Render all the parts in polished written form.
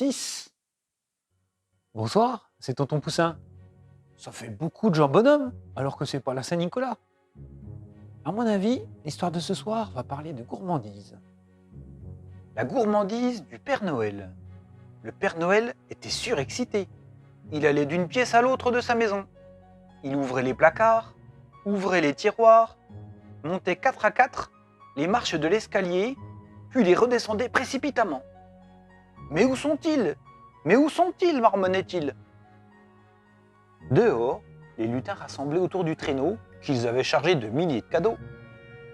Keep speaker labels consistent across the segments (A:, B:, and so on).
A: 6. Bonsoir, c'est Tonton Poussin. Ça fait beaucoup de gens bonhommes, alors que c'est pas la Saint-Nicolas. À mon avis, l'histoire de ce soir va parler de gourmandise.
B: La gourmandise du Père Noël. Le Père Noël était surexcité. Il allait d'une pièce à l'autre de sa maison. Il ouvrait les placards, ouvrait les tiroirs, montait 4 à 4 les marches de l'escalier, puis les redescendait précipitamment. « Mais où sont-ils? Mais où sont-ils » marmonnait-il. Dehors, les lutins rassemblés autour du traîneau, qu'ils avaient chargé de milliers de cadeaux,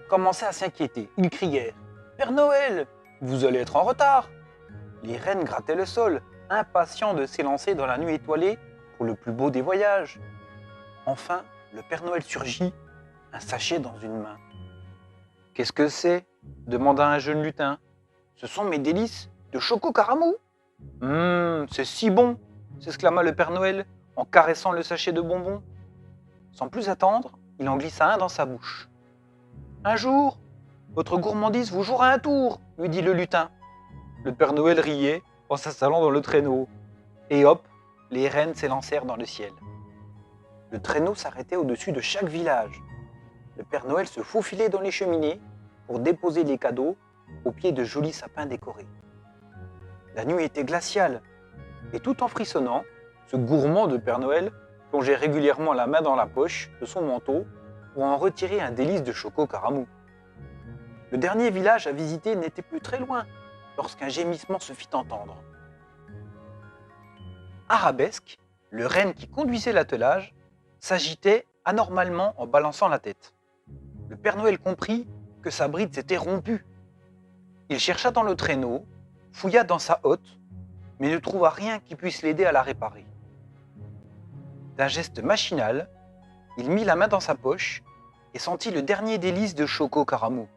B: commençaient à s'inquiéter. Ils crièrent « Père Noël, vous allez être en retard !» Les rennes grattaient le sol, impatients de s'élancer dans la nuit étoilée pour le plus beau des voyages. Enfin, le Père Noël surgit, un sachet dans une main. « Qu'est-ce que c'est » demanda un jeune lutin. « Ce sont mes délices de choco caramou. »« C'est si bon !» s'exclama le Père Noël en caressant le sachet de bonbons. Sans plus attendre, il en glissa un dans sa bouche. « Un jour, votre gourmandise vous jouera un tour » lui dit le lutin. Le Père Noël riait en s'installant dans le traîneau. Et hop, les rennes s'élancèrent dans le ciel. Le traîneau s'arrêtait au-dessus de chaque village. Le Père Noël se faufilait dans les cheminées pour déposer les cadeaux au pied de jolis sapins décorés. La nuit était glaciale, et tout en frissonnant, ce gourmand de Père Noël plongeait régulièrement la main dans la poche de son manteau pour en retirer un délice de choco caramou. Le dernier village à visiter n'était plus très loin lorsqu'un gémissement se fit entendre. Arabesque, le renne qui conduisait l'attelage, s'agitait anormalement en balançant la tête. Le Père Noël comprit que sa bride s'était rompue. Il chercha dans le traîneau, fouilla dans sa hotte, mais ne trouva rien qui puisse l'aider à la réparer. D'un geste machinal, il mit la main dans sa poche et sentit le dernier délice de choco caramou.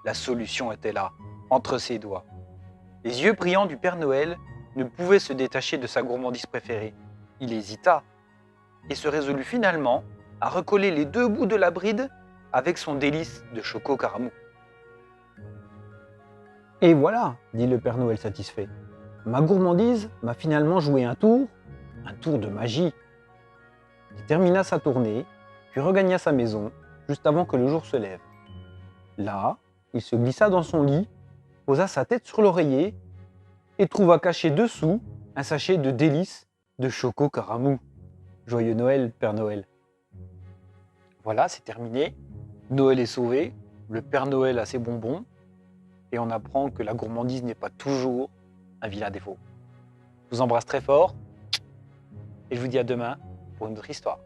B: La solution était là, entre ses doigts. Les yeux brillants du Père Noël ne pouvaient se détacher de sa gourmandise préférée. Il hésita et se résolut finalement à recoller les deux bouts de la bride avec son délice de choco caramou.
A: Et voilà, dit le Père Noël satisfait. Ma gourmandise m'a finalement joué un tour de magie. Il termina sa tournée, puis regagna sa maison, juste avant que le jour se lève. Là, il se glissa dans son lit, posa sa tête sur l'oreiller et trouva caché dessous un sachet de délices de choco caramou. Joyeux Noël, Père Noël. Voilà, c'est terminé. Noël est sauvé, le Père Noël a ses bonbons, et on apprend que la gourmandise n'est pas toujours un vilain défaut. Je vous embrasse très fort, et je vous dis à demain pour une autre histoire.